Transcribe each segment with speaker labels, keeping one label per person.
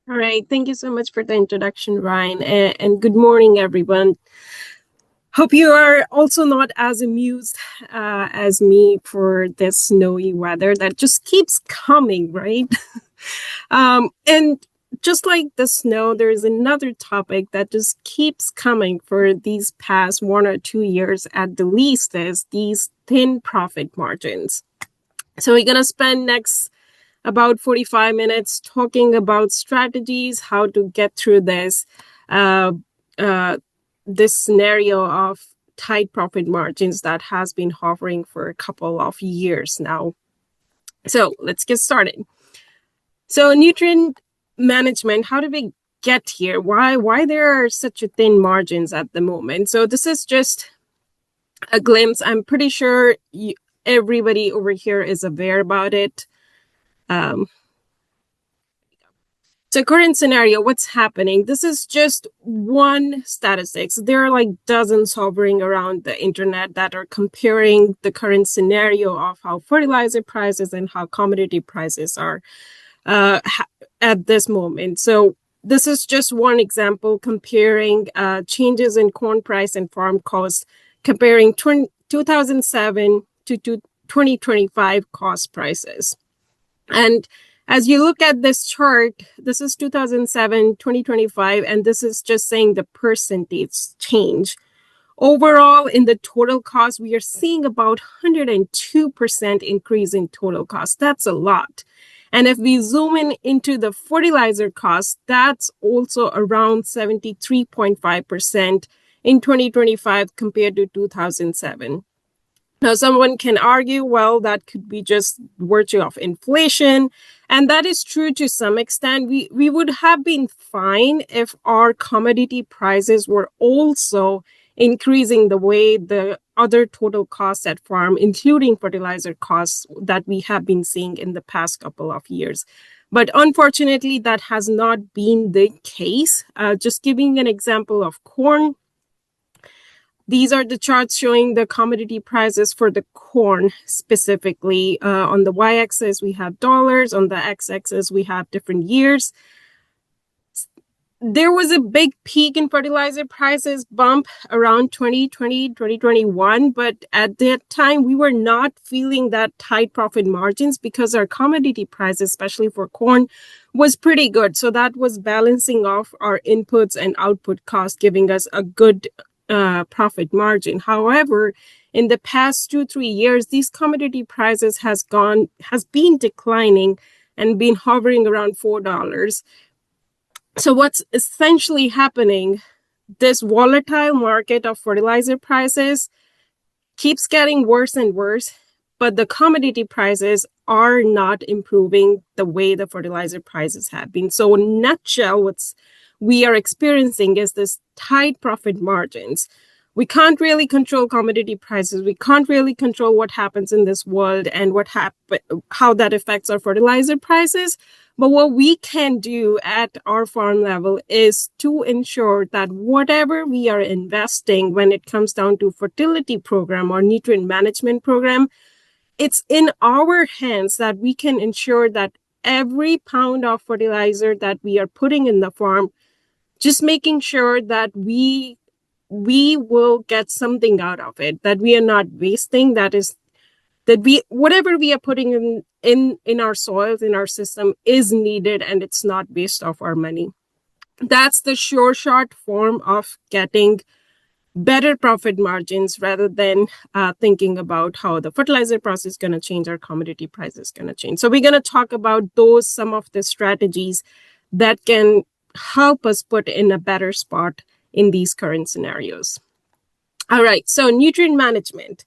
Speaker 1: All right. Thank you so much for the introduction, Ryan. And good morning, everyone. Hope you are also not as amused as me for this snowy weather that just keeps coming, right? And just like the snow, there's another topic that just keeps coming for these past 1 or 2 years at the least is these thin profit margins. So we're going to spend next about 45 minutes talking about strategies, how to get through uh, uh, this scenario of tight profit margins that has been hovering for a couple of years now. So let's get started. So nutrient management, how did we get here? Why there are such a thin margins at the moment? So this is just a glimpse. I'm pretty sure everybody over here is aware about it. Um, So current scenario, what's happening? This is just one statistics. There are like dozens hovering around the internet that are comparing the current scenario of how fertilizer prices and how commodity prices are at this moment. So this is just one example comparing changes in corn price and farm costs, comparing 2007 to 2025 cost prices. And as you look at this chart, this is 2007, 2025, and this is just saying the percentage change. Overall, in the total cost, we are seeing about 102% increase in total cost. That's a lot. And if we zoom in into the fertilizer cost, that's also around 73.5% in 2025 compared to 2007. Now, someone can argue, well, that could be just virtue of inflation. And that is true to some extent. We would have been fine if our commodity prices were also increasing the way the other total costs at farm, including fertilizer costs that we have been seeing in the past couple of years. But unfortunately, that has not been the case. Just giving an example of corn, these are the charts showing the commodity prices for the corn specifically. On the y-axis, we have dollars. On the x-axis, we have different years. There was a big peak in fertilizer prices bump around 2020, 2021. But at that time, we were not feeling that tight profit margins because our commodity prices, especially for corn, was pretty good. So that was balancing off our inputs and output costs, giving us a good profit margin. However, in the past 2-3 years, these commodity prices has been declining and been hovering around $4. So what's essentially happening, this volatile market of fertilizer prices keeps getting worse and worse, but the commodity prices are not improving the way the fertilizer prices have been. So in a nutshell, what's we are experiencing is this tight profit margins. We can't really control commodity prices. We can't really control what happens in this world and how that affects our fertilizer prices. But what we can do at our farm level is to ensure that whatever we are investing when it comes down to fertility program or nutrient management program, it's in our hands that we can ensure that every pound of fertilizer that we are putting in the farm, just making sure that we will get something out of it, that we are not wasting, whatever we are putting in our soils, in our system is needed and it's not waste of our money. That's the sure shot form of getting better profit margins rather than thinking about how the fertilizer price is going to change, our commodity price is going to change. So we're going to talk about some of the strategies that can help us put in a better spot in these current scenarios. All right, so nutrient management.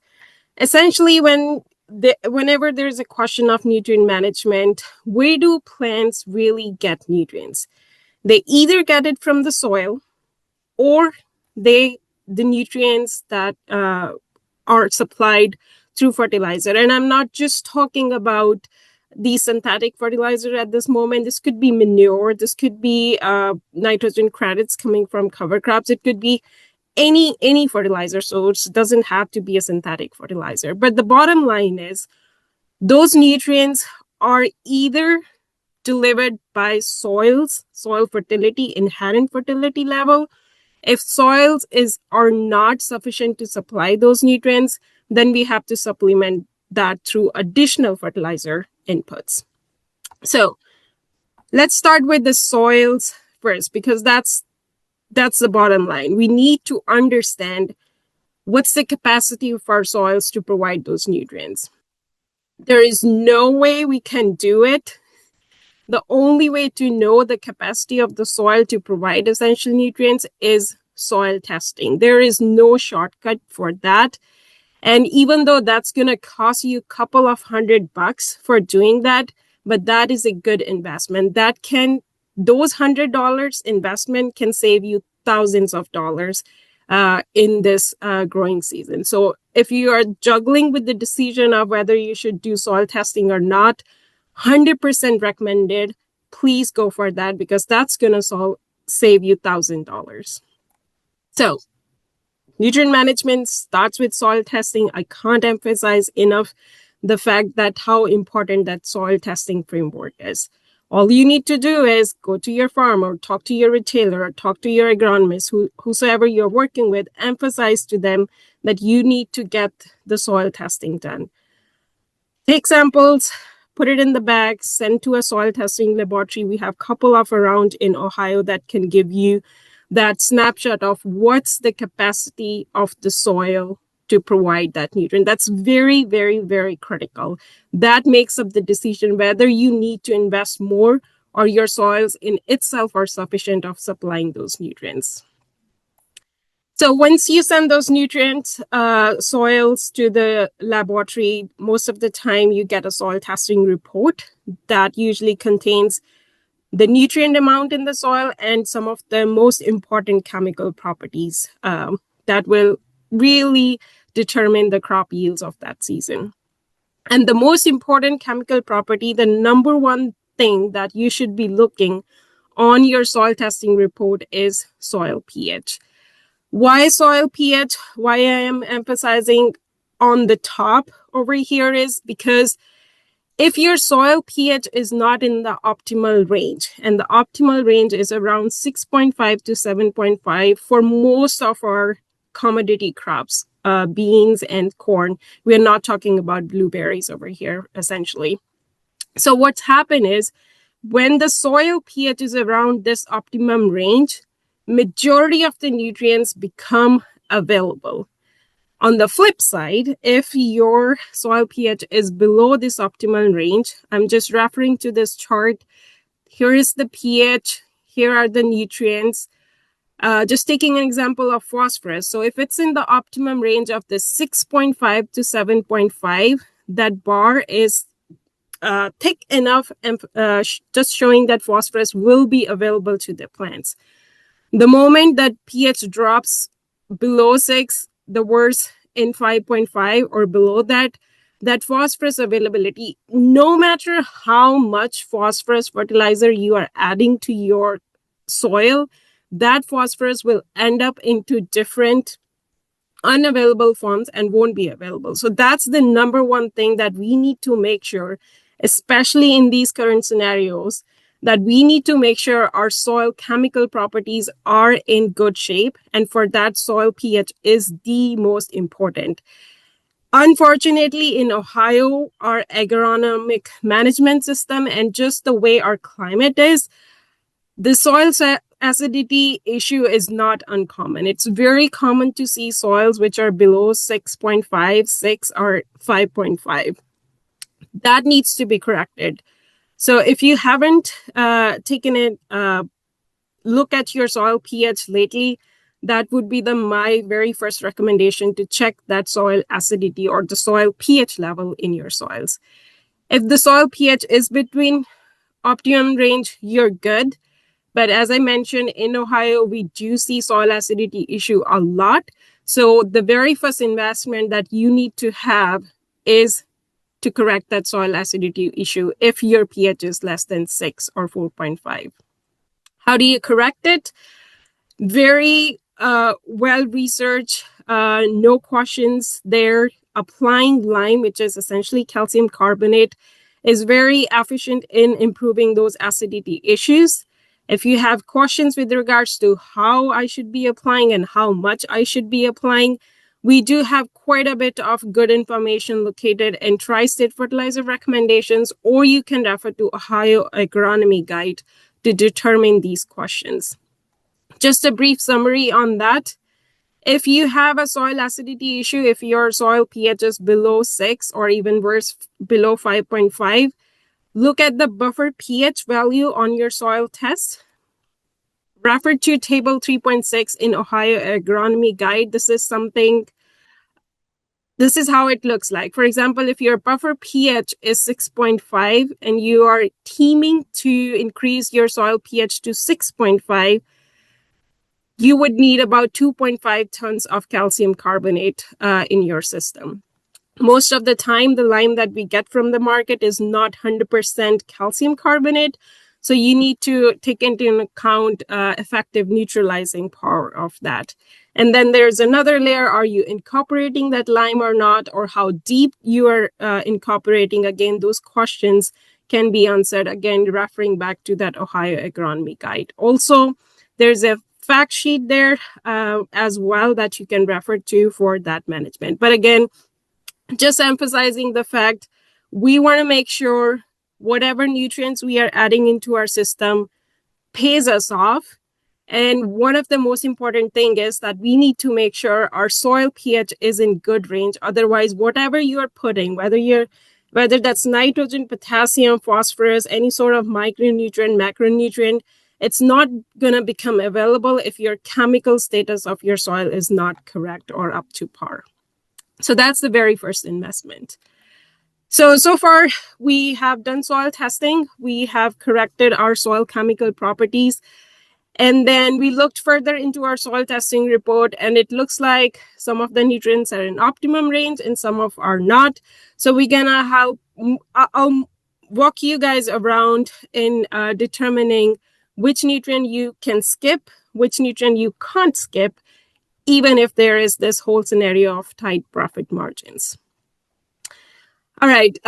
Speaker 1: Essentially, whenever there's a question of nutrient management, where do plants really get nutrients? They either get it from the soil or the nutrients that are supplied through fertilizer. And I'm not just talking about the synthetic fertilizer at this moment. This could be manure. This could be nitrogen credits coming from cover crops. It could be any fertilizer source. It doesn't have to be a synthetic fertilizer. But the bottom line is those nutrients are either delivered by soil fertility, inherent fertility level. If soils are not sufficient to supply those nutrients, then we have to supplement that through additional fertilizer inputs. So let's start with the soils first, because that's the bottom line. We need to understand what's the capacity of our soils to provide those nutrients. There is no way we can do it. The only way to know the capacity of the soil to provide essential nutrients is soil testing. There is no shortcut for that. And even though that's going to cost you a couple of $100 for doing that, but that is a good investment. Those $100 investment can save you thousands of dollars in this growing season. So if you are juggling with the decision of whether you should do soil testing or not, 100% recommended. Please go for that, because that's going to save you $1,000. So nutrient management starts with soil testing. I can't emphasize enough the fact that how important that soil testing framework is. All you need to do is go to your farm or talk to your retailer or talk to your agronomist, whosoever you're working with, emphasize to them that you need to get the soil testing done. Take samples, put it in the bag, send to a soil testing laboratory. We have a couple of around in Ohio that can give you that snapshot of what's the capacity of the soil to provide that nutrient. That's very, very, very critical. That makes up the decision whether you need to invest more or your soils in itself are sufficient of supplying those nutrients. So once you send those nutrients, soils to the laboratory, most of the time you get a soil testing report that usually contains the nutrient amount in the soil and some of the most important chemical properties that will really determine the crop yields of that season. And the most important chemical property, the number one thing that you should be looking on your soil testing report is soil pH. Why soil pH? Why I am emphasizing on the top over here is because if your soil pH is not in the optimal range, and the optimal range is around 6.5 to 7.5 for most of our commodity crops, beans and corn, we're not talking about blueberries over here, essentially. So what's happened is when the soil pH is around this optimum range, majority of the nutrients become available. On the flip side, if your soil pH is below this optimal range, I'm just referring to this chart. Here is the pH. Here are the nutrients. Just taking an example of phosphorus. So if it's in the optimum range of the 6.5 to 7.5, that bar is thick enough, and just showing that phosphorus will be available to the plants. The moment that pH drops below 6, the worst in 5.5 or below that phosphorus availability, no matter how much phosphorus fertilizer you are adding to your soil, that phosphorus will end up into different unavailable forms and won't be available. So that's the number one thing that we need to make sure, especially in these current scenarios, that we need to make sure our soil chemical properties are in good shape. And for that, soil pH is the most important. Unfortunately, in Ohio, our agronomic management system and just the way our climate is, the soil acidity issue is not uncommon. It's very common to see soils which are below 6.5, 6, or 5.5. That needs to be corrected. So if you haven't taken a look at your soil pH lately, that would be my very first recommendation, to check that soil acidity or the soil pH level in your soils. If the soil pH is between optimum range, you're good. But as I mentioned, in Ohio, we do see soil acidity issue a lot. So the very first investment that you need to have is to correct that soil acidity issue if your pH is less than 6 or 4.5. How do you correct it? Very well-researched, no questions there. Applying lime, which is essentially calcium carbonate, is very efficient in improving those acidity issues. If you have questions with regards to how I should be applying and how much I should be applying, we do have quite a bit of good information located in Tri-State Fertilizer Recommendations, or you can refer to Ohio Agronomy Guide to determine these questions. Just a brief summary on that. If you have a soil acidity issue, if your soil pH is below 6 or even worse, below 5.5, look at the buffer pH value on your soil test. Refer to table 3.6 in Ohio Agronomy Guide. This is how it looks like. For example, if your buffer pH is 6.5 and you are teaming to increase your soil pH to 6.5, you would need about 2.5 tons of calcium carbonate in your system. Most of the time, the lime that we get from the market is not 100% calcium carbonate. So you need to take into account effective neutralizing power of that. And then there's another layer. Are you incorporating that lime or not? Or how deep you are incorporating? Again, those questions can be answered, again, referring back to that Ohio Agronomy Guide. Also, there's a fact sheet there as well that you can refer to for that management. But again, just emphasizing the fact we want to make sure whatever nutrients we are adding into our system pays us off. And one of the most important thing is that we need to make sure our soil pH is in good range. Otherwise, whatever you are putting, whether that's nitrogen, potassium, phosphorus, any sort of micronutrient, macronutrient, it's not going to become available if your chemical status of your soil is not correct or up to par. So that's the very first investment. So far, we have done soil testing. We have corrected our soil chemical properties. And then we looked further into our soil testing report, and it looks like some of the nutrients are in optimum range and some of are not. So we're gonna I'll walk you guys around in determining which nutrient you can skip, which nutrient you can't skip, even if there is this whole scenario of tight profit margins. All right.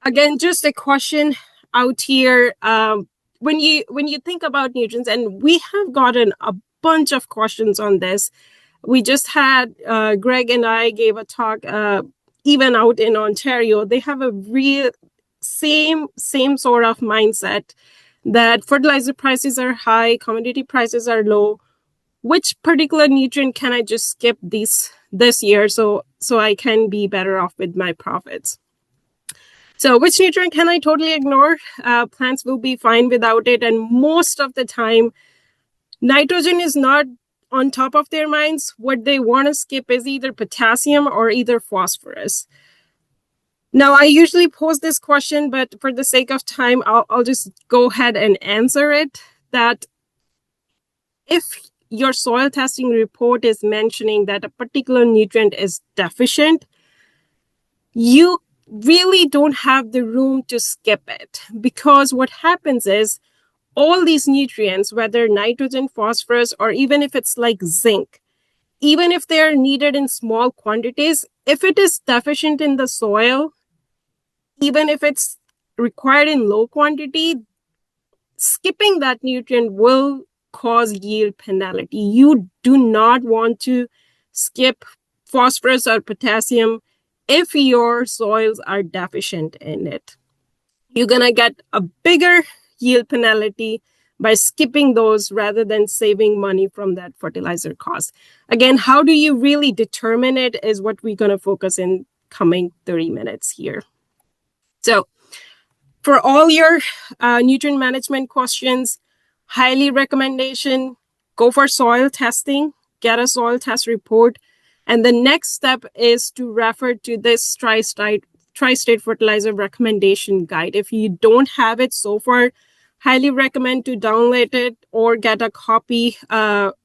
Speaker 1: Again, just a question out here. When you think about nutrients, and we have gotten a bunch of questions on this. We just had Greg and I gave a talk, even out in Ontario. They have a real same sort of mindset that fertilizer prices are high, commodity prices are low. Which particular nutrient can I just skip this year so I can be better off with my profits? So which nutrient can I totally ignore? Plants will be fine without it. And most of the time, nitrogen is not on top of their minds. What they want to skip is either potassium or either phosphorus. Now, I usually pose this question, but for the sake of time, I'll just go ahead and answer it. That if your soil testing report is mentioning that a particular nutrient is deficient, you really don't have the room to skip it, because what happens is all these nutrients, whether nitrogen, phosphorus, or even if it's like zinc, even if they're needed in small quantities, if it is deficient in the soil, even if it's required in low quantity, skipping that nutrient will cause yield penalty. You do not want to skip phosphorus or potassium if your soils are deficient in it. You're going to get a bigger yield penalty by skipping those rather than saving money from that fertilizer cost. Again, how do you really determine it is what we're going to focus in coming 30 minutes here. So for all your nutrient management questions, highly recommendation, go for soil testing, get a soil test report. And the next step is to refer to this Tri-State Fertilizer Recommendation Guide. If you don't have it so far, highly recommend to download it or get a copy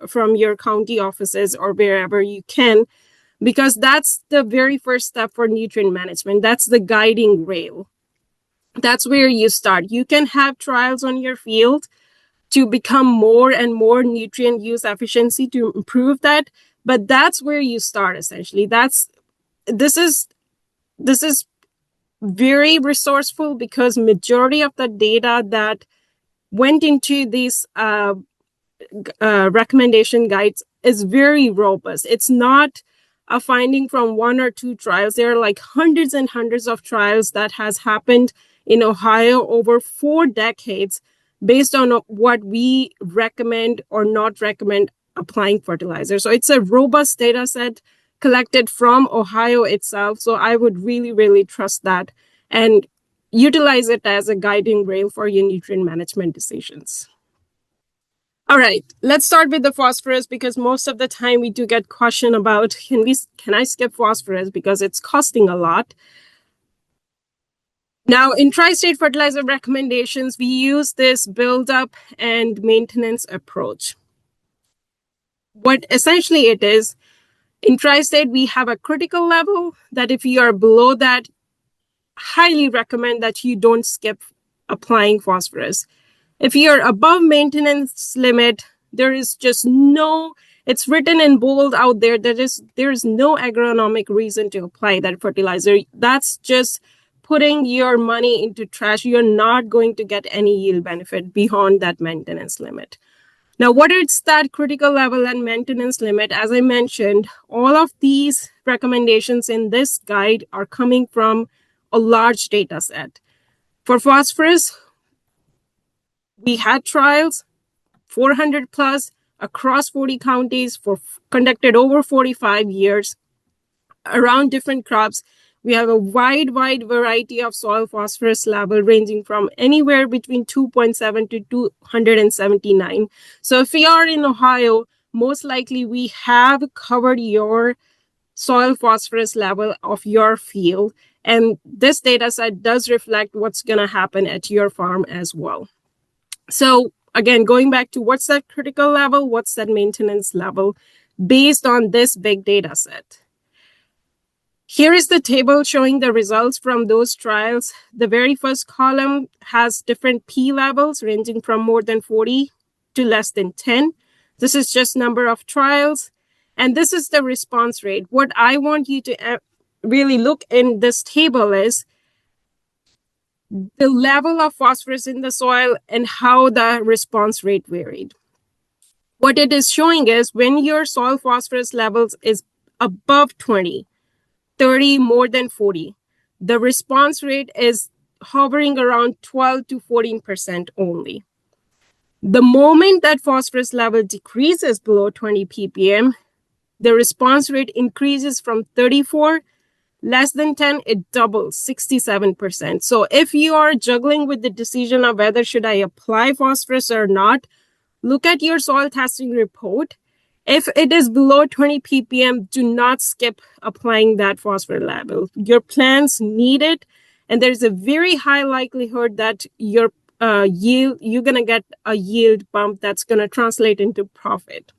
Speaker 1: from your county offices or wherever you can, because that's the very first step for nutrient management. That's the guiding rail. That's where you start. You can have trials on your field to become more and more nutrient use efficiency to improve that. But that's where you start essentially. This is very resourceful because majority of the data that went into these recommendation guides is very robust. It's not a finding from one or two trials. There are like hundreds and hundreds of trials that has happened in Ohio over 4 decades based on what we recommend or not recommend applying fertilizer. So it's a robust data set collected from Ohio itself. So I would really, really trust that and utilize it as a guiding rail for your nutrient management decisions. All right, let's start with the phosphorus because most of the time we do get question about can I skip phosphorus because it's costing a lot. Now, in tri-state fertilizer recommendations, we use this build-up and maintenance approach. What essentially it is, in tri-state, we have a critical level that if you are below that, highly recommend that you don't skip applying phosphorus. If you're above maintenance limit, there is just it's written in bold out there that there is no agronomic reason to apply that fertilizer. That's just putting your money into trash. You're not going to get any yield benefit beyond that maintenance limit. Now, what is that critical level and maintenance limit? As I mentioned, all of these recommendations in this guide are coming from a large data set. For phosphorus, we had trials, 400 plus across 40 counties conducted over 45 years around different crops. We have a wide variety of soil phosphorus level ranging from anywhere between 2.7 to 279. So if we are in Ohio, most likely we have covered your soil phosphorus level of your field. And this data set does reflect what's going to happen at your farm as well. So again, going back to what's that critical level, what's that maintenance level based on this big data set. Here is the table showing the results from those trials. The very first column has different P levels ranging from more than 40 to less than 10. This is just number of trials. And this is the response rate. What I want you to really look in this table is the level of phosphorus in the soil and how the response rate varied. What it is showing is when your soil phosphorus levels is above 20, 30, more than 40, the response rate is hovering around 12 to 14% only. The moment that phosphorus level decreases below 20 ppm, the response rate increases from 34, less than 10, it doubles, 67%. So if you are juggling with the decision of whether should I apply phosphorus or not, look at your soil testing report. If it is below 20 ppm, do not skip applying that phosphorus level. Your plants need it, and there's a very high likelihood that your you're going to get a yield bump that's going to translate into profit.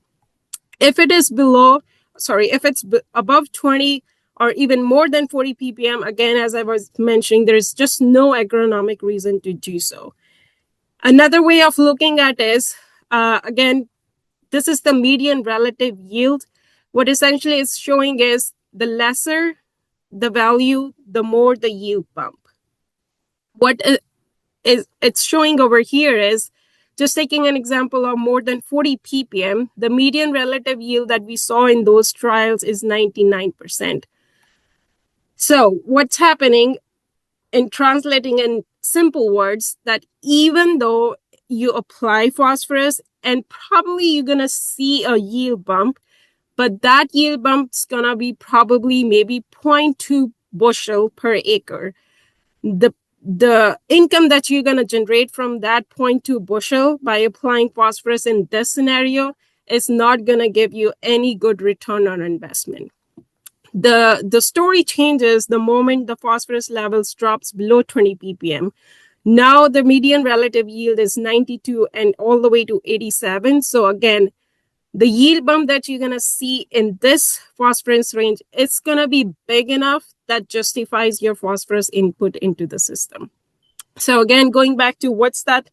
Speaker 1: If it is if it's above 20 or even more than 40 ppm, again, as I was mentioning, there's just no agronomic reason to do so. Another way of looking at is, again, this is the median relative yield. What essentially is showing is the lesser the value, the more the yield bump. What it's showing over here is, just taking an example of more than 40 ppm, the median relative yield that we saw in those trials is 99%. So what's happening in translating in simple words, that even though you apply phosphorus and probably you're going to see a yield bump, but that yield bump's going to be probably maybe 0.2 bushel per acre. The income that you're going to generate from that 0.2 bushel by applying phosphorus in this scenario is not going to give you any good return on investment. The story changes the moment the phosphorus levels drops below 20 ppm. Now the median relative yield is 92 and all the way to 87. So again, the yield bump that you're going to see in this phosphorus range, it's going to be big enough that justifies your phosphorus input into the system. So again, going back to what's that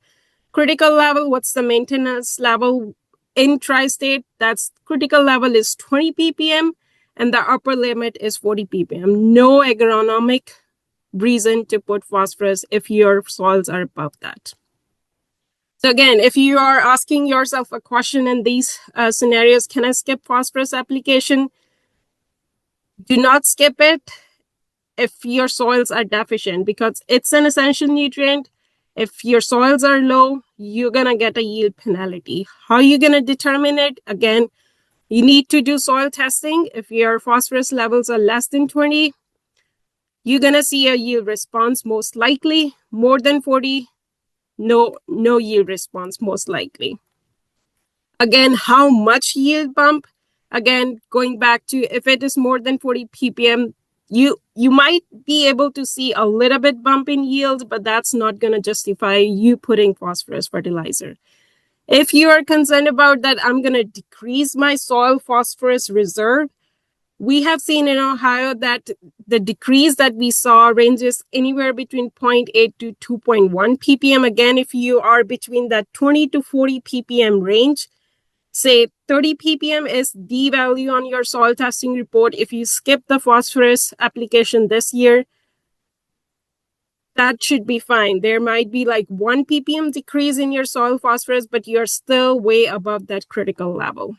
Speaker 1: critical level, what's the maintenance level in tri-state, that's critical level is 20 ppm and the upper limit is 40 ppm. No agronomic reason to put phosphorus if your soils are above that. So again, if you are asking yourself a question in these scenarios, can I skip phosphorus application? Do not skip it if your soils are deficient, because it's an essential nutrient. If your soils are low, you're going to get a yield penalty. How are you going to determine it? Again, you need to do soil testing. If your phosphorus levels are less than 20, you're going to see a yield response most likely. More than 40, no yield response most likely. Again, how much yield bump? Again, going back to if it is more than 40 ppm, you might be able to see a little bit bump in yield, but that's not going to justify you putting phosphorus fertilizer. If you are concerned about that, I'm going to decrease my soil phosphorus reserve. We have seen in Ohio that the decrease that we saw ranges anywhere between 0.8 to 2.1 ppm. Again, if you are between that 20 to 40 ppm range, say 30 ppm is the value on your soil testing report. If you skip the phosphorus application this year, that should be fine. There might be like 1 ppm decrease in your soil phosphorus, but you're still way above that critical level.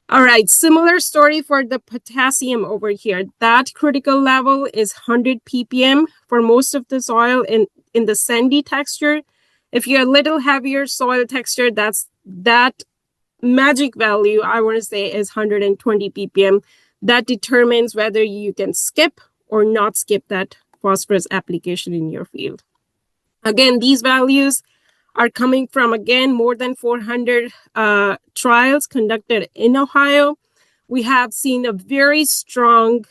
Speaker 1: All right, similar story for the potassium over here. That critical level is 100 ppm for most of the soil in the sandy texture. If you're a little heavier soil texture, that magic value, I want to say, is 120 ppm. That determines whether you can skip or not skip that phosphorus application in your field. Again, these values are coming from, again, more than 400 trials conducted in Ohio. We have seen a very strong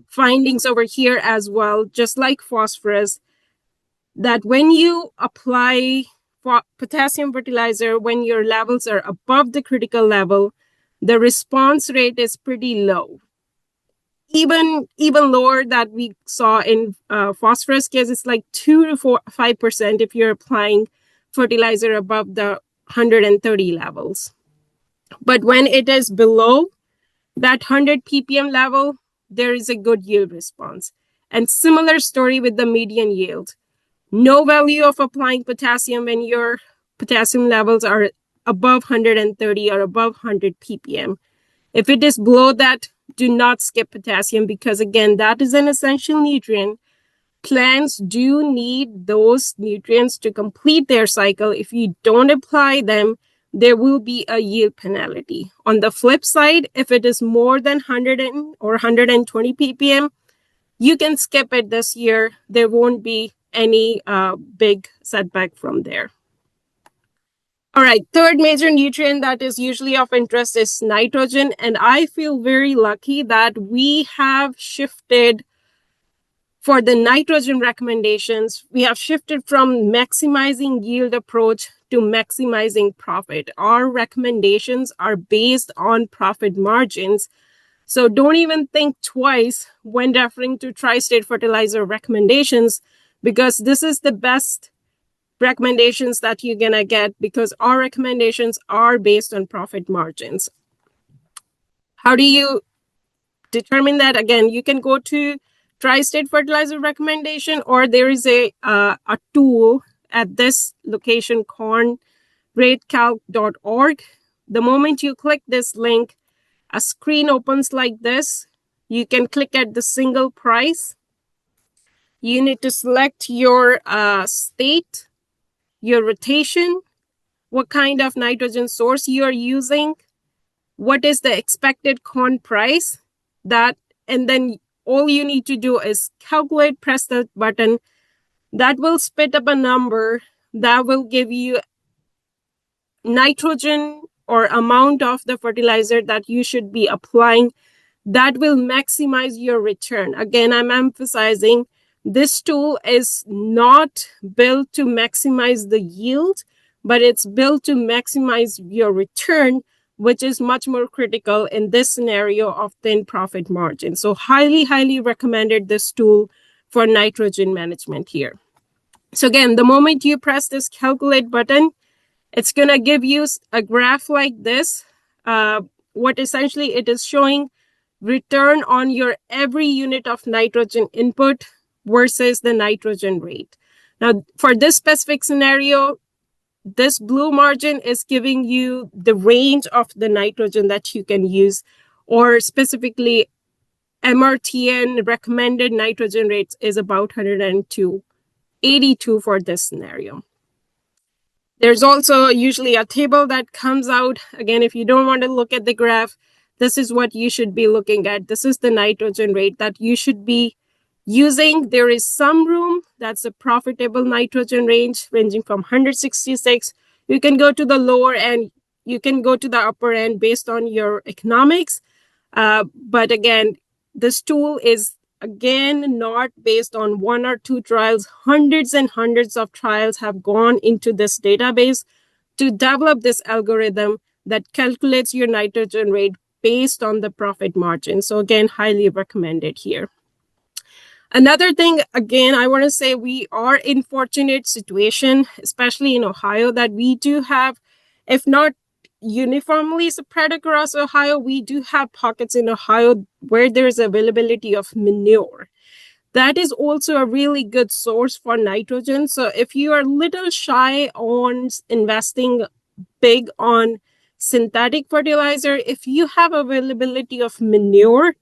Speaker 1: findings over here as well, just like phosphorus, that when you apply potassium fertilizer, when your levels are above the critical level, the response rate is pretty low. Even lower that we saw in phosphorus case, it's like 2 to 5% if you're applying fertilizer above the 130 levels. But when it is below that 100 ppm level, there is a good yield response. And similar story with the median yield. No value of applying potassium when your potassium levels are above 130 or above 100 ppm. If it is below that, do not skip potassium, because again, that is an essential nutrient. Plants do need those nutrients to complete their cycle. If you don't apply them, there will be a yield penalty. On the flip side, if it is more than 100 or 120 ppm, you can skip it this year. There won't be any big setback from there. All right, third major nutrient that is usually of interest is nitrogen. And I feel very lucky that we have shifted for the nitrogen recommendations. We have shifted from maximizing yield approach to maximizing profit. Our recommendations are based on profit margins. So don't even think twice when referring to tri-state fertilizer recommendations, because this is the best recommendations that you're going to get, because our recommendations are based on profit margins. How do you determine that? Again, you can go to tri-state fertilizer recommendation, or there is a tool at this location, cornratecalc.org. The moment you click this link, a screen opens like this. You can click at the single price. You need to select your state, your rotation, what kind of nitrogen source you are using, what is the expected corn price, and then all you need to do is calculate, press the button. That will spit up a number that will give you nitrogen or amount of the fertilizer that you should be applying. That will maximize your return. Again, I'm emphasizing this tool is not built to maximize the yield, but it's built to maximize your return, which is much more critical in this scenario of thin profit margin. So highly recommended this tool for nitrogen management here. So again, the moment you press this calculate button, it's going to give you a graph like this. What essentially it is showing return on your every unit of nitrogen input versus the nitrogen rate. Now, for this specific scenario, this blue margin is giving you the range of the nitrogen that you can use, or specifically MRTN recommended nitrogen rates is about 102, 82 for this scenario. There's also usually a table that comes out. Again, if you don't want to look at the graph, this is what you should be looking at. This is the nitrogen rate that you should be using. There is some room. That's a profitable nitrogen range ranging from 166. You can go to the lower end. You can go to the upper end based on your economics. But again, this tool is again not based on one or two trials. Hundreds and hundreds of trials have gone into this database to develop this algorithm that calculates your nitrogen rate based on the profit margin. So again, highly recommended here. Another thing, again, I want to say we are in fortunate situation, especially in Ohio, that we do have, if not uniformly spread across Ohio, we do have pockets in Ohio where there's availability of manure. That is also a really good source for nitrogen. So if you are a little shy on investing big on synthetic fertilizer, if you have availability of manure,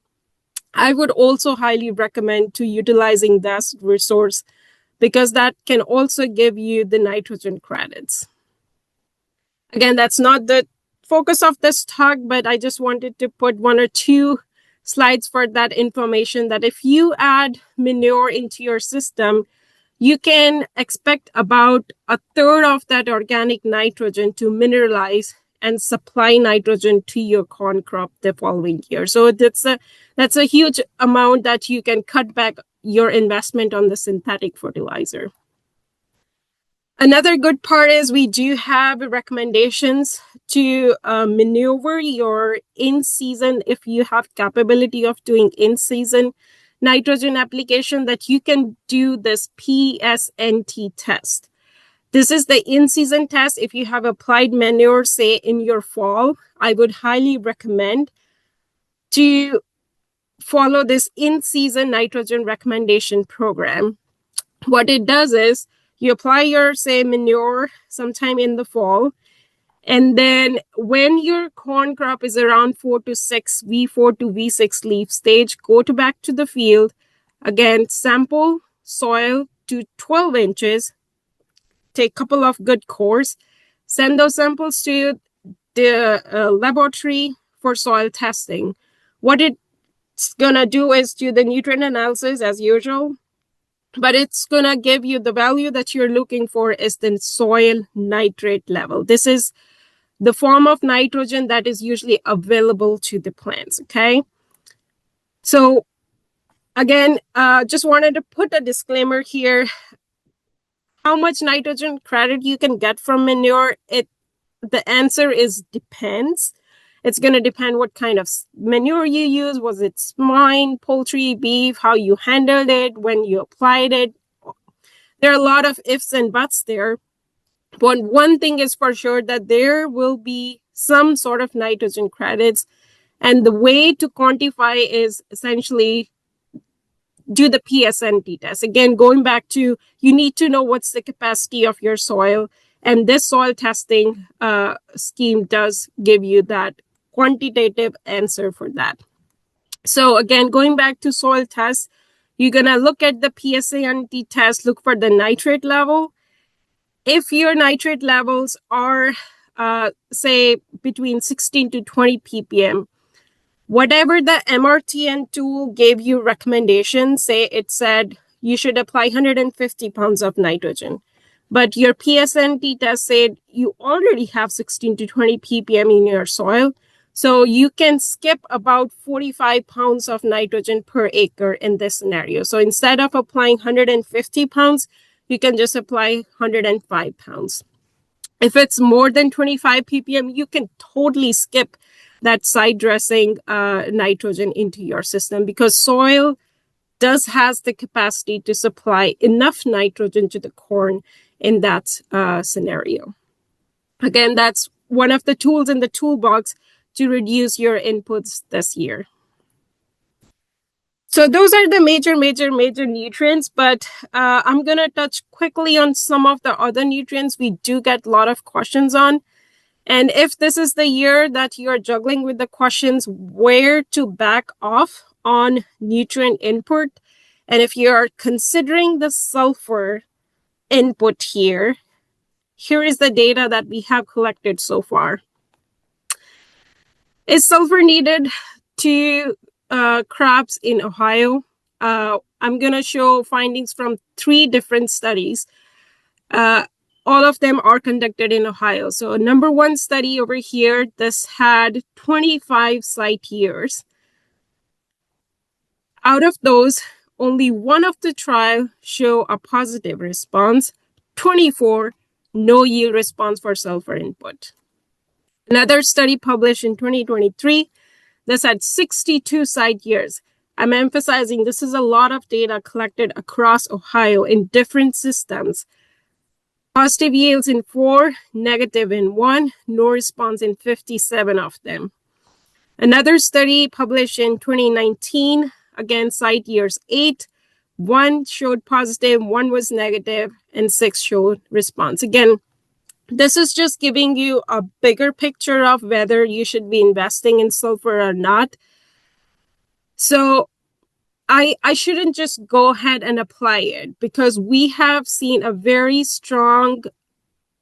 Speaker 1: I would also highly recommend to utilizing that resource because that can also give you the nitrogen credits. Again, that's not the focus of this talk, but I just wanted to put one or two slides for that information that if you add manure into your system, you can expect about a third of that organic nitrogen to mineralize and supply nitrogen to your corn crop the following year. So that's a huge amount that you can cut back your investment on the synthetic fertilizer. Another good part is we do have recommendations to maneuver your in-season, if you have capability of doing in-season nitrogen application, that you can do this PSNT test. This is the in-season test. If you have applied manure, say in your fall, I would highly recommend to follow this in-season nitrogen recommendation program. What it does is you apply your, say, manure sometime in the fall, and then when your corn crop is around 4 to 6, V4 to V6 leaf stage, go back to the field. Again, sample soil to 12 inches, take a couple of good cores, send those samples to the laboratory for soil testing. What it's going to do is do the nutrient analysis as usual, but it's going to give you the value that you're looking for is the soil nitrate level. This is the form of nitrogen that is usually available to the plants, okay? So again, just wanted to put a disclaimer here. How much nitrogen credit you can get from manure, the answer is depends. It's going to depend what kind of manure you use. Was it swine, poultry, beef, how you handled it, when you applied it. There are a lot of ifs and buts there. But one thing is for sure that there will be some sort of nitrogen credits. And the way to quantify is essentially do the PSNT test. Again, going back to, you need to know what's the capacity of your soil. And this soil testing scheme does give you that quantitative answer for that. So again, going back to soil tests, you're going to look at the PSNT test, look for the nitrate level. If your nitrate levels are, say, between 16 to 20 ppm, whatever the MRTN tool gave you recommendations, say it said you should apply 150 pounds of nitrogen, but your PSNT test said you already have 16 to 20 ppm in your soil, so you can skip about 45 pounds of nitrogen per acre in this scenario. So instead of applying 150 pounds, you can just apply 105 pounds. If it's more than 25 ppm, you can totally skip that side dressing nitrogen into your system because soil has the capacity to supply enough nitrogen to the corn in that scenario. Again, that's one of the tools in the toolbox to reduce your inputs this year. So those are the major nutrients, but I'm going to touch quickly on some of the other nutrients we do get a lot of questions on. And if this is the year that you're juggling with the questions where to back off on nutrient input, and if you're considering the sulfur input here, here is the data that we have collected so far. Is sulfur needed to crops in Ohio? I'm going to show findings from 3 different studies. All of them are conducted in Ohio. So number 1 study over here, this had 25 site years. Out of those, only 1 of the trial show a positive response, 24 no yield response for sulfur input. Another study published in 2023, this had 62 site years. I'm emphasizing this is a lot of data collected across Ohio in different systems. Positive yields in 4, negative in 1, no response in 57 of them. Another study published in 2019, again, site years 8, 1 showed positive, 1 was negative, and 6 showed response. Again, this is just giving you a bigger picture of whether you should be investing in sulfur or not. So I shouldn't just go ahead and apply it, because we have seen a very strong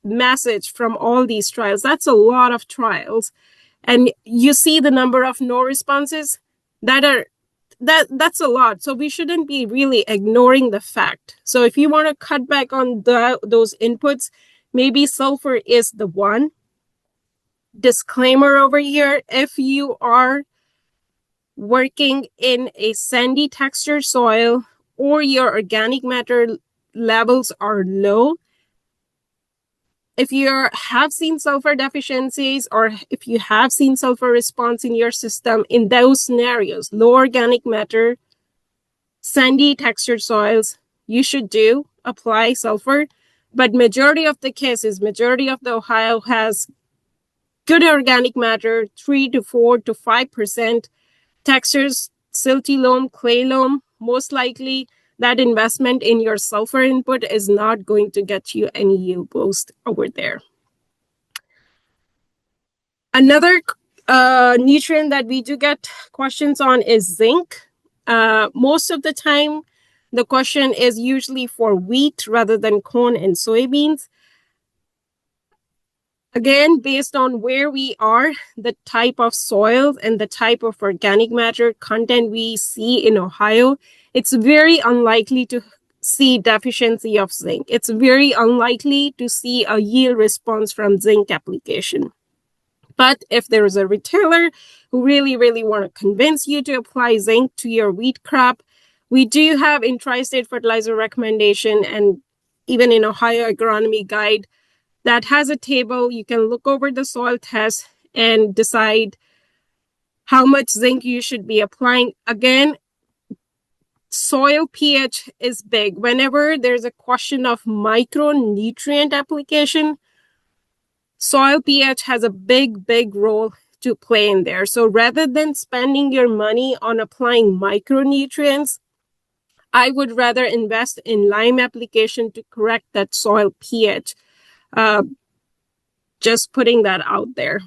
Speaker 1: message from all these trials. That's a lot of trials. And you see the number of no responses that's a lot. So we shouldn't be really ignoring the fact. So if you want to cut back on those inputs, maybe sulfur is the one. Disclaimer over here, if you are working in a sandy texture soil or your organic matter levels are low, if you have seen sulfur deficiencies or if you have seen sulfur response in your system, in those scenarios, low organic matter, sandy textured soils, you should apply sulfur. But majority of the cases, majority of the Ohio has good organic matter, 3 to 4 to 5%, textures, silty loam, clay loam. Most likely that investment in your sulfur input is not going to get you any yield boost over there. Another nutrient that we do get questions on is zinc. Most of the time, the question is usually for wheat rather than corn and soybeans. Again, based on where we are, the type of soil and the type of organic matter content we see in Ohio, it's very unlikely to see deficiency of zinc. It's very unlikely to see a yield response from zinc application. But if there is a retailer who really want to convince you to apply zinc to your wheat crop, we do have in Tri-State Fertilizer recommendation and even in Ohio Agronomy Guide that has a table. You can look over the soil test and decide how much zinc you should be applying. Again, soil pH is big. Whenever there's a question of micronutrient application, soil pH has a big role to play in there. So rather than spending your money on applying micronutrients, I would rather invest in lime application to correct that soil pH. Just putting that out there.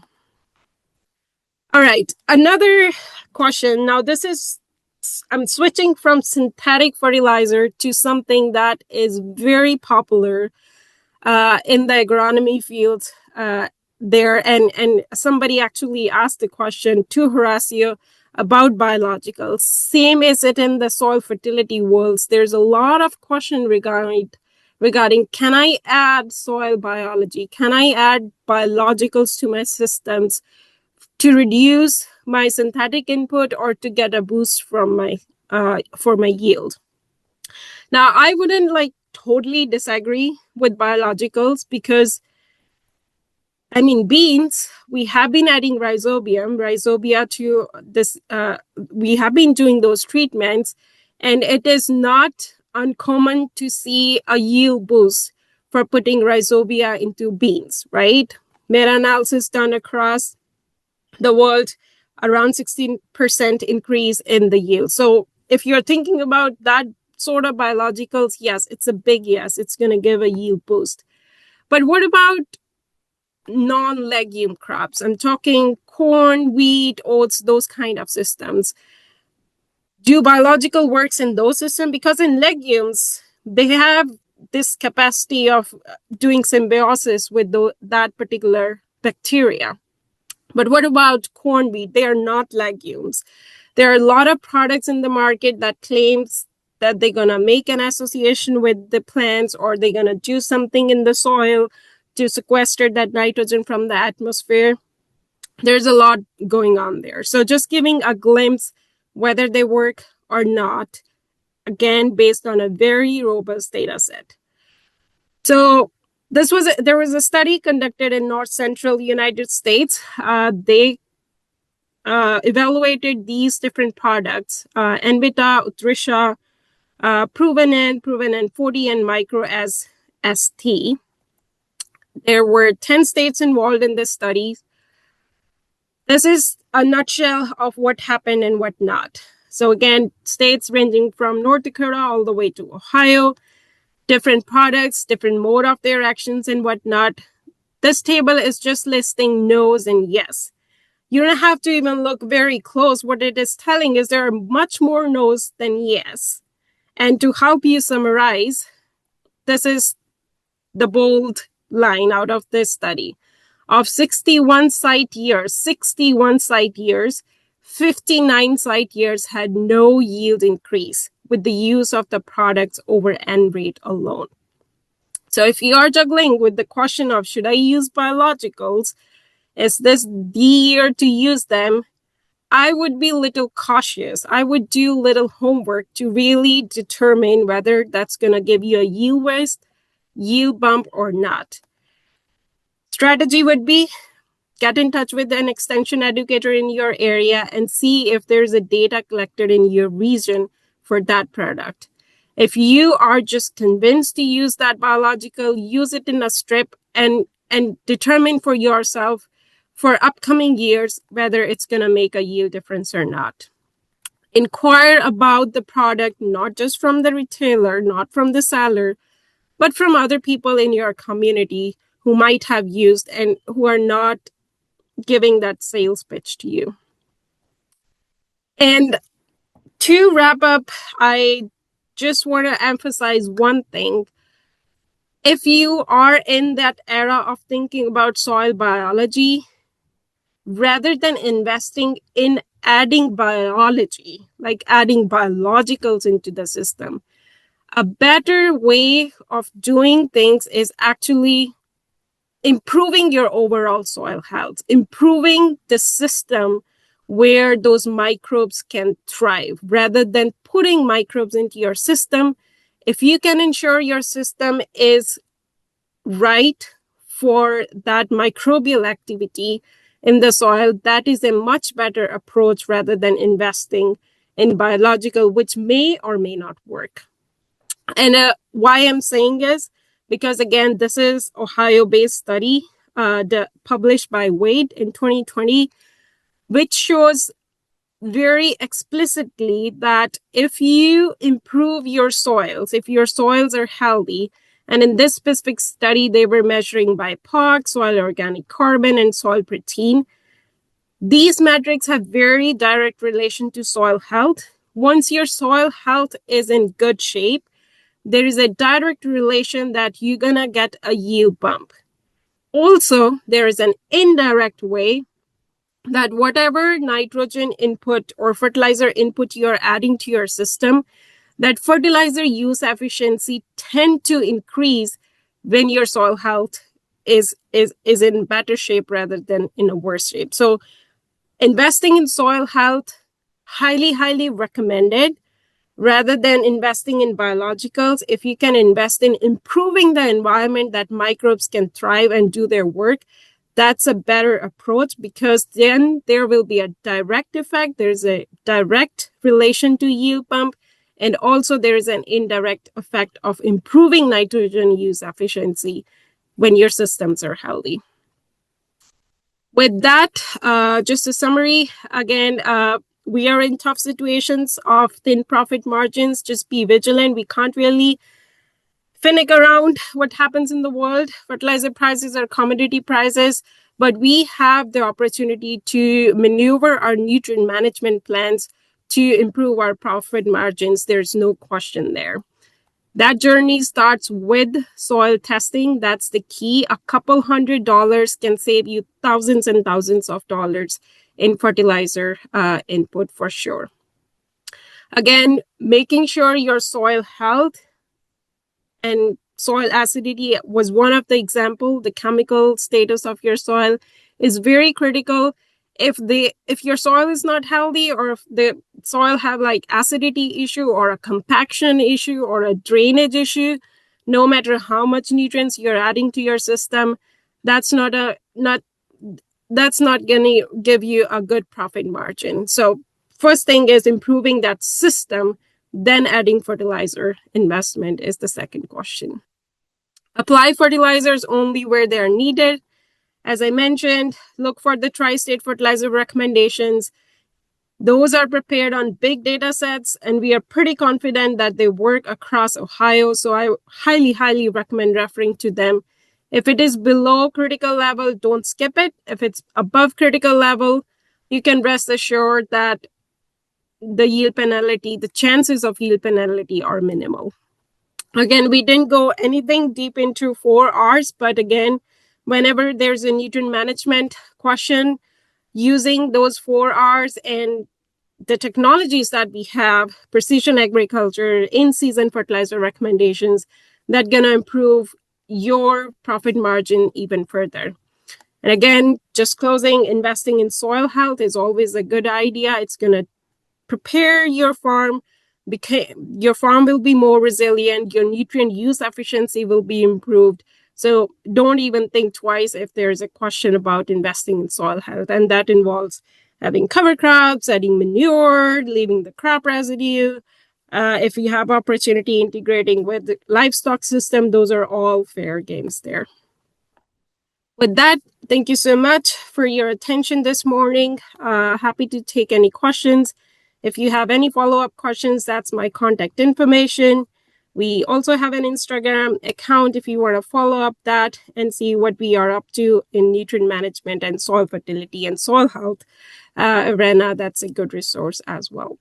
Speaker 1: All right, another question. Now I'm switching from synthetic fertilizer to something that is very popular in the agronomy field there. And somebody actually asked the question to Horacio about biologicals. Same is it in the soil fertility worlds. There's a lot of question regarding can I add soil biology? Can I add biologicals to my systems to reduce my synthetic input or to get a boost from my for my yield? Now, I wouldn't totally disagree with biologicals because beans, we have been adding rhizobia to this. We have been doing those treatments, and it is not uncommon to see a yield boost for putting rhizobia into beans, right? Meta-analysis done across the world, around 16% increase in the yield. So if you're thinking about that sort of biologicals, yes, it's a big yes. It's going to give a yield boost. But what about non-legume crops? I'm talking corn, wheat, oats, those kind of systems. Do biological works in those systems? Because in legumes, they have this capacity of doing symbiosis with that particular bacteria. But what about corn, wheat? They are not legumes. There are a lot of products in the market that claims that they're going to make an association with the plants, or they're going to do something in the soil to sequester that nitrogen from the atmosphere. There's a lot going on there. So just giving a glimpse whether they work or not, again, based on a very robust data set. So there was a study conducted in North Central United States. They evaluated these different products, Envita, Utrisha, Proven 40, and Micro as ST. There were 10 states involved in this study. This is a nutshell of what happened and what not. So again, states ranging from North Dakota all the way to Ohio, different products, different mode of their actions and whatnot. This table is just listing no's and yes. You don't have to even look very close. What it is telling is there are much more no's than yes. And to help you summarize, this is the bold line out of this study. Of 61 site years, 59 site years had no yield increase with the use of the products over N rate alone. So if you are juggling with the question of should I use biologicals, is this the year to use them? I would be a little cautious. I would do little homework to really determine whether that's going to give you a yield bump or not. Strategy would be get in touch with an extension educator in your area and see if there's a data collected in your region for that product. If you are just convinced to use that biological, use it in a strip and determine for yourself for upcoming years whether it's going to make a yield difference or not. Inquire about the product, not just from the retailer, not from the seller, but from other people in your community who might have used and who are not giving that sales pitch to you. And to wrap up, I just want to emphasize one thing. If you are in that era of thinking about soil biology, rather than investing in adding biology, like adding biologicals into the system, a better way of doing things is actually improving your overall soil health, improving the system where those microbes can thrive, rather than putting microbes into your system. If you can ensure your system is right for that microbial activity in the soil, that is a much better approach rather than investing in biological, which may or may not work. And why I'm saying is because, again, this is Ohio-based study published by Wade in 2020, which shows very explicitly that if you improve your soils, if your soils are healthy, and in this specific study, they were measuring by POC, soil organic carbon, and soil protein. These metrics have very direct relation to soil health. Once your soil health is in good shape, there is a direct relation that you're going to get a yield bump. Also, there is an indirect way that whatever nitrogen input or fertilizer input you're adding to your system, that fertilizer use efficiency tend to increase when your soil health is in better shape rather than in a worse shape. So investing in soil health, highly recommended. Rather than investing in biologicals, if you can invest in improving the environment that microbes can thrive and do their work, that's a better approach, because then there will be a direct effect. There's a direct relation to yield bump, and also there is an indirect effect of improving nitrogen use efficiency when your systems are healthy. With that, just a summary again, we are in tough situations of thin profit margins. Just be vigilant. We can't really finick around what happens in the world. Fertilizer prices are commodity prices, but we have the opportunity to maneuver our nutrient management plans to improve our profit margins. There's no question there. That journey starts with soil testing. That's the key. A couple $100 can save you thousands and thousands of dollars in fertilizer input for sure. Again, making sure your soil health and soil acidity was one of the example. The chemical status of your soil is very critical. If your soil is not healthy, or if the soil have like acidity issue or a compaction issue or a drainage issue, no matter how much nutrients you're adding to your system, that's not going to give you a good profit margin. So first thing is improving that system, then adding fertilizer investment is the second question. Apply fertilizers only where they're needed. As I mentioned, look for the tri-state fertilizer recommendations. Those are prepared on big data sets, and we are pretty confident that they work across Ohio. So I highly, highly recommend referring to them. If it is below critical level, don't skip it. If it's above critical level, you can rest assured that the chances of yield penalty are minimal. Again, we didn't go anything deep into 4Rs, but again, whenever there's a nutrient management question, using those 4Rs and the technologies that we have, precision agriculture, in-season fertilizer recommendations, that's going to improve your profit margin even further. And again, just closing, investing in soil health is always a good idea. It's going to prepare your farm. Your farm will be more resilient. Your nutrient use efficiency will be improved. So don't even think twice if there's a question about investing in soil health. And that involves having cover crops, adding manure, leaving the crop residue. If you have opportunity integrating with the livestock system, those are all fair games there. With that, thank you so much for your attention this morning. Happy to take any questions. If you have any follow-up questions, that's my contact information. We also have an Instagram account if you want to follow up that and see what we are up to in nutrient management and soil fertility and soil health arena. That's a good resource as well.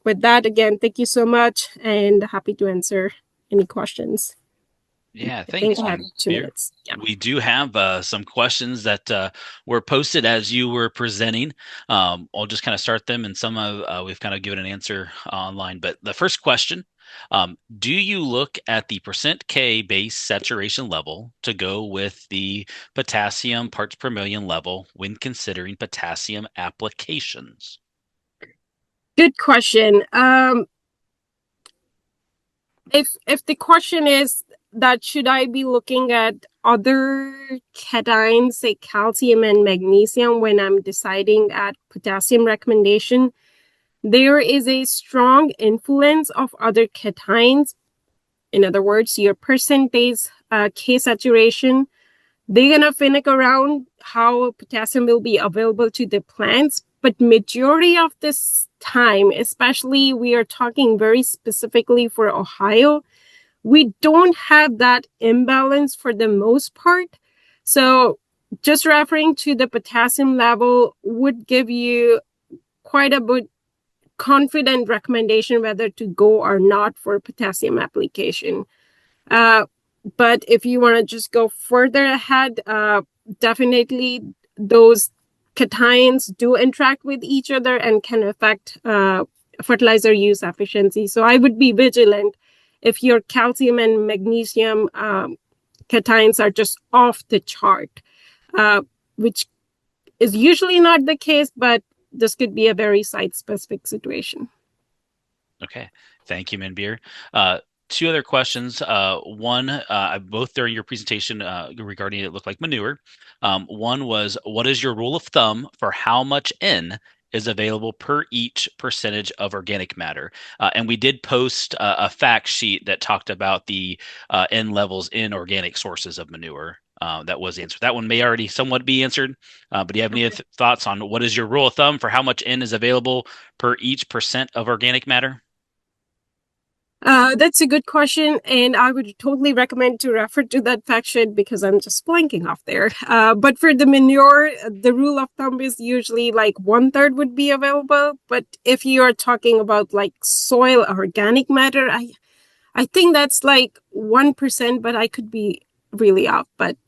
Speaker 1: With that, again, thank you so much and happy to answer any questions.
Speaker 2: Yeah, thanks.
Speaker 1: I have 2 minutes. Yeah.
Speaker 2: We do have some questions that were posted as you were presenting. I'll just kind of start them, and some of we've kind of given an answer online. But the first question, do you look at the percent K base saturation level to go with the potassium parts per million level when considering potassium applications?
Speaker 1: Good question. If the question is that should I be looking at other cations, say calcium and magnesium, when I'm deciding at potassium recommendation, there is a strong influence of other cations. In other words, your percentage K saturation, they're going to finick around how potassium will be available to the plants. But majority of this time, especially we are talking very specifically for Ohio, we don't have that imbalance for the most part. So just referring to the potassium level would give you quite a bit confident recommendation whether to go or not for potassium application. But if you want to just go further ahead, definitely those cations do interact with each other and can affect fertilizer use efficiency. So I would be vigilant if your calcium and magnesium cations are just off the chart, which is usually not the case, but this could be a very site-specific situation.
Speaker 2: Okay. Thank you, Manbir. 2 other questions. One, both during your presentation regarding it looked like manure. One was, what is your rule of thumb for how much N is available per each percentage of organic matter? And we did post a fact sheet that talked about the N levels in organic sources of manure. that was answered. That one may already somewhat be answered, but do you have any thoughts on what is your rule of thumb for how much N is available per each percent of organic matter?
Speaker 1: That's a good question, and I would totally recommend to refer to that fact sheet because I'm just blanking off there. But for the manure, the rule of thumb is usually like one third would be available. But if you are talking about like soil organic matter, I think that's like 1%, but I could be really off. But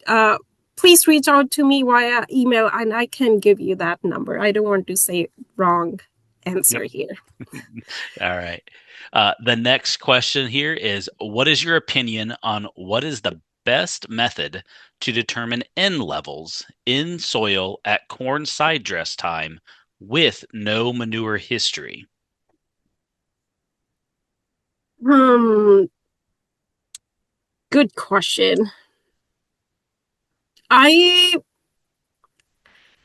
Speaker 1: please reach out to me via email, and I can give you that number. I don't want to say wrong
Speaker 2: Yep.
Speaker 1: answer here.
Speaker 2: All right. The next question here is, what is your opinion on what is the best method to determine N levels in soil at corn side dress time with no manure history?
Speaker 1: Hmm, good question. I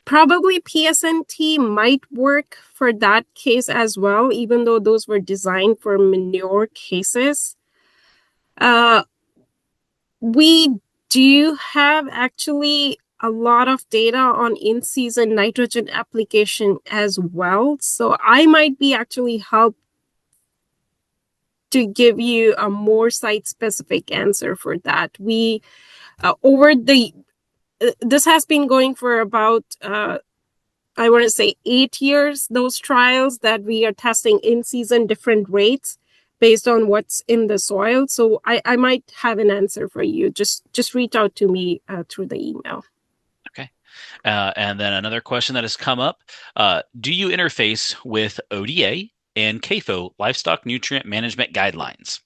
Speaker 1: probably PSNT might work for that case as well, even though those were designed for manure cases. Uh, we do have actually a lot of data on in-season nitrogen application as well. So I might be actually help to give you a more site-specific answer for that. We over the this has been going for about I want to say 8 years, those trials that we are testing in season different rates based on what's in the soil. So I might have an answer for you. Just reach out to me through the email.
Speaker 2: Okay. And then another question that has come up, do you interface with ODA and CAFO livestock nutrient management guidelines?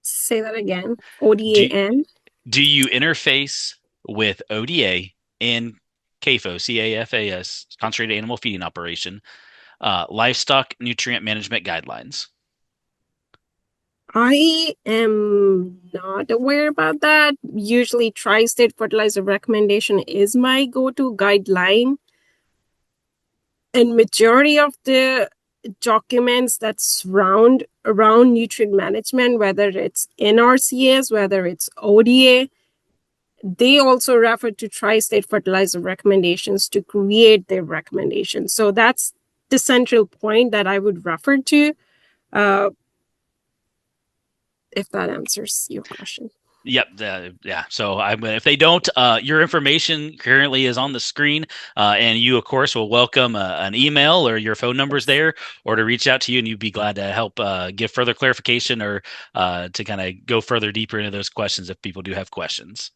Speaker 1: Say that again.
Speaker 2: Do,
Speaker 1: ODAN.
Speaker 2: do you interface with ODA and CAFO, CAFAS, Concentrated Animal Feeding Operation, livestock nutrient management guidelines?
Speaker 1: I am not aware about that. Usually, tri state fertilizer recommendation is my go to guideline. And majority of the documents that surround around nutrient management, whether it's NRCS, whether it's ODA, they also refer to tri-state fertilizer recommendations to create their recommendations. So that's the central point that I would refer to, uh, if that answers your question.
Speaker 2: Yep. Yeah. So if they don't, your information currently is on the screen, and you, of course, will welcome an email or your phone numbers there, or to reach out to you, and you'd be glad to help give further clarification or to kind of go further deeper into those questions if people do have questions.